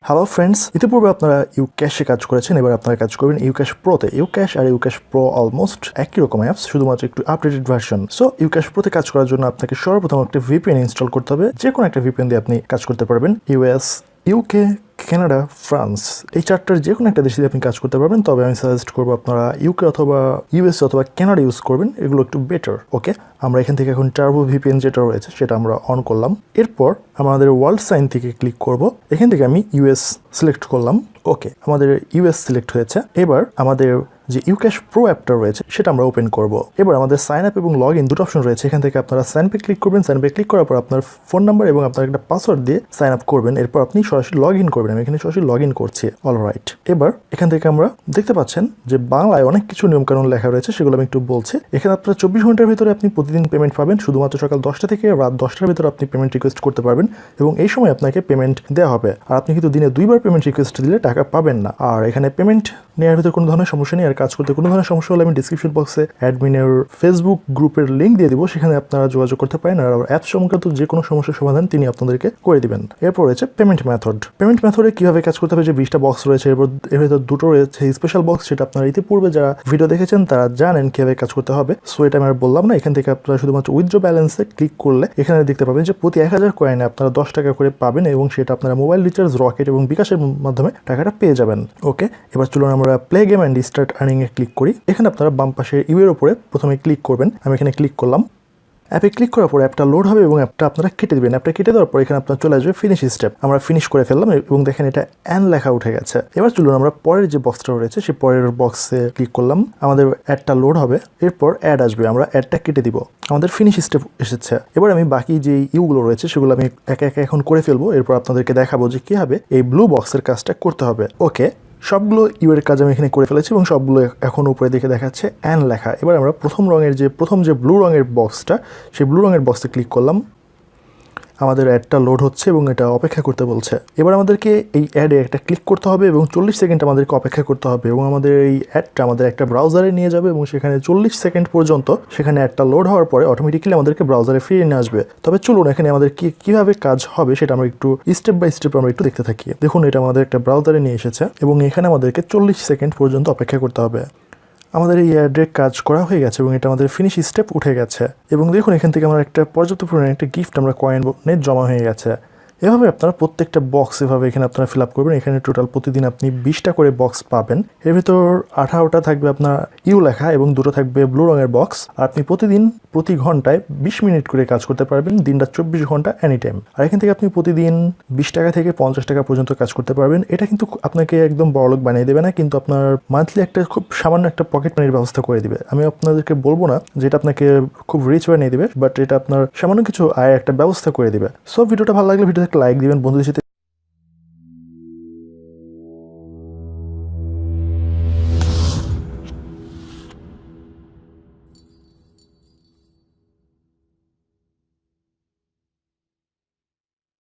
Hello friends, ইতিপূর্বে আপনারা ইউক্যাশে কাজ করেছেন, এবার আপনারা কাজ করবেন ইউক্যাশ প্রোতে। ইউক্যাশ আর ইউক্যাশ প্রো অলমোস্ট একই রকম অ্যাপস, শুধুমাত্র একটু আপডেটেড ভার্সন। সো ইউক্যাশ প্রোতে কাজ করার জন্য আপনাকে সর্বপ্রথম একটা ভিপিএন ইনস্টল করতে হবে। যে কোনো একটা ভিপিএন দিয়ে আপনি কাজ করতে পারবেন। ইউএস, ইউকে, কানাডা, ফ্রান্স, এই চারটার যে কোনো একটা দেশে দিয়ে আপনি কাজ করতে পারবেন। তবে আমি সাজেস্ট করবো আপনারা ইউকে অথবা ইউএস অথবা কানাডা ইউজ করবেন, এগুলো একটু বেটার। ওকে, আমরা এখান থেকে এখন টার্বো ভিপিএন যেটা রয়েছে সেটা আমরা অন করলাম। এরপর আমাদের ওয়ার্ল্ড সাইন থেকে ক্লিক করব। এখান থেকে আমি ইউএস সিলেক্ট করলাম। ওকে, আমাদের ইউএস সিলেক্ট হয়েছে। এবার আমাদের যে ইউক্যাশ প্রো অ্যাপটা রয়েছে সেটা আমরা ওপেন করব। এবার আমাদের সাইন আপ এবং লগ ইন দুটো অপশন রয়েছে। এখান থেকে আপনারা সাইন পে ক্লিক করবেন। সাইন পে ক্লিক করার পর আপনার ফোন নাম্বার এবং আপনার একটা পাসওয়ার্ড দিয়ে সাইন আপ করবেন। এরপর আপনি সরাসরি লগ ইন করবেন। আমি এখানে সরাসরি লগ ইন করছি। অলরাইট, এবার এখান থেকে আমরা দেখতে পাচ্ছেন যে বাংলায় অনেক কিছু নিয়মকানুন লেখা রয়েছে, সেগুলো আমি একটু বলছি। এখানে আপনার 24 ঘন্টার ভিতরে আপনি প্রতিদিন পেমেন্ট পাবেন। শুধুমাত্র সকাল 10টা থেকে রাত 10টার ভিতরে আপনি পেমেন্ট রিকোয়েস্ট করতে পারবেন এবং এই সময় আপনাকে পেমেন্ট দেওয়া হবে। আর আপনি কিন্তু দিনে 2বার পেমেন্ট রিকোয়েস্ট দিলে টাকা পাবেন না। আর এখানে পেমেন্ট নেওয়ার ভিতরে কোনো ধরনের সমস্যা নেই। আর কাজ করতে কোনো ধরনের সমস্যা হলে আমি ডিসক্রিপশন বক্সে অ্যাডমিনের ফেসবুক গ্রুপের লিঙ্ক দিয়ে দিব, সেখানে আপনারা যোগাযোগ করতে পারেন। আর অ্যাপ সংক্রান্ত যে কোনো সমস্যার সমাধান তিনি আপনাদেরকে করে দিবেন। এরপর রয়েছে পেমেন্ট মেথড। পেমেন্ট মেথডে কীভাবে কাজ করতে হবে, যে 20টা বক্স রয়েছে, এরপর এর ভিতর দুটো রয়েছে স্পেশাল বক্স, সেটা আপনারা ইতিপূর্বে যারা ভিডিও দেখেছেন তারা জানেন কীভাবে কাজ করতে হবে। সো এটা আমি আর বললাম না। এখান থেকে আপনারা শুধুমাত্র উইথড্র ব্যালেন্সে ক্লিক করলে এখানে দেখতে পাবেন যে প্রতি 1000 কয়েনে আপনারা 10 টাকা করে পাবেন এবং সেটা আপনারা মোবাইল রিচার্জ, রকেট এবং বিকাশের মাধ্যমে টাকাটা পেয়ে যাবেন। ওকে, এবার চলুন আমরা প্লে গেম অ্যান্ড স্টার্ট আর্নিংয়ে ক্লিক করি। এখানে আপনারা বাম পাশে ইউ এর উপরে প্রথমে ক্লিক করবেন। আমি এখানে ক্লিক করলাম। অ্যাপে ক্লিক করার পর অ্যাপটা লোড হবে এবং অ্যাপটা আপনারা কেটে দেবেন। অ্যাপটা কেটে দেওয়ার পর এখানে আপনার চলে আসবে ফিনিশ স্টেপ। আমরা ফিনিশ করে ফেললাম এবং দেখেন এটা অ্যান লেখা উঠে গেছে। এবার চলুন আমরা পরের যে বক্সটা রয়েছে সেই পরের বক্সে ক্লিক করলাম। আমাদের অ্যাডটা লোড হবে, এরপর অ্যাড আসবে, আমরা অ্যাডটা কেটে দিব। আমাদের ফিনিশ স্টেপ এসেছে। এবার আমি বাকি যে ইউগুলো রয়েছে সেগুলো আমি একে একে এখন করে ফেলবো। এরপর আপনাদেরকে দেখাবো যে কীভাবে এই ব্লু বক্সের কাজটা করতে হবে। ওকে, সবগুলো ইউ এর কাজ আমি এখানে করে ফেলেছি এবং সবগুলো এখন উপরে দেখে দেখাচ্ছে অ্যান লেখা। এবার আমরা প্রথম যে ব্লু রঙের বক্সটা, সেই ব্লু রঙের বক্সে ক্লিক করলাম। আমাদের অ্যাডটা লোড হচ্ছে এবং এটা অপেক্ষা করতে বলছে। এবার আমাদেরকে এই অ্যাডে একটা ক্লিক করতে হবে এবং 40 সেকেন্ড আমাদেরকে অপেক্ষা করতে হবে এবং আমাদের এই অ্যাডটা আমাদের একটা ব্রাউজারে নিয়ে যাবে এবং সেখানে 40 সেকেন্ড পর্যন্ত সেখানে অ্যাডটা লোড হওয়ার পরে অটোমেটিক্যালি আমাদেরকে ব্রাউজারে ফিরিয়ে নিয়ে আসবে। তবে চলুন এখানে আমাদের কীভাবে কাজ হবে সেটা আমরা একটু স্টেপ বাই স্টেপ আমরা একটু দেখতে থাকি। দেখুন, এটা আমাদের একটা ব্রাউজারে নিয়ে এসেছে এবং এখানে আমাদেরকে 40 সেকেন্ড পর্যন্ত অপেক্ষা করতে হবে। আমাদের এই অ্যাডে কাজ করা হয়ে গেছে এবং এটা আমাদের ফিনিশ স্টেপ উঠে গেছে এবং দেখুন এখান থেকে আমরা একটা পর্যাপ্ত পরিমাণে একটা গিফট আমরা কয়েনে জমা হয়ে গেছে। এভাবে আপনারা প্রত্যেকটা বক্স এভাবে এখানে আপনারা ফিল আপ করবেন। এখানে টোটাল প্রতিদিন আপনি 20টা করে বক্স পাবেন। এর ভিতর 18টা থাকবে আপনার ইউ লেখা এবং দুটো থাকবে ব্লু রঙের বক্স। আর আপনি প্রতি ঘন্টায় 20 মিনিট করে কাজ করতে পারবেন, দিনটা 24 ঘন্টা এনি টাইম। আর এখান থেকে আপনি প্রতিদিন 20 টাকা থেকে 50 টাকা পর্যন্ত কাজ করতে পারবেন। এটা কিন্তু আপনাকে একদম বড়লোক বানিয়ে দেবে না, কিন্তু আপনার মান্থলি একটা খুব সামান্য একটা পকেট মানির ব্যবস্থা করে দিবে। আমি আপনাদেরকে বলবো না যেটা আপনাকে খুব রিচ বানিয়ে দিবে, বাট এটা আপনার সামান্য কিছু আয়ের একটা ব্যবস্থা করে দিবে। সো ভিডিওটা ভালো লাগলে ভিডিওতে লাইক দিবেন, বন্ধুদের সাথে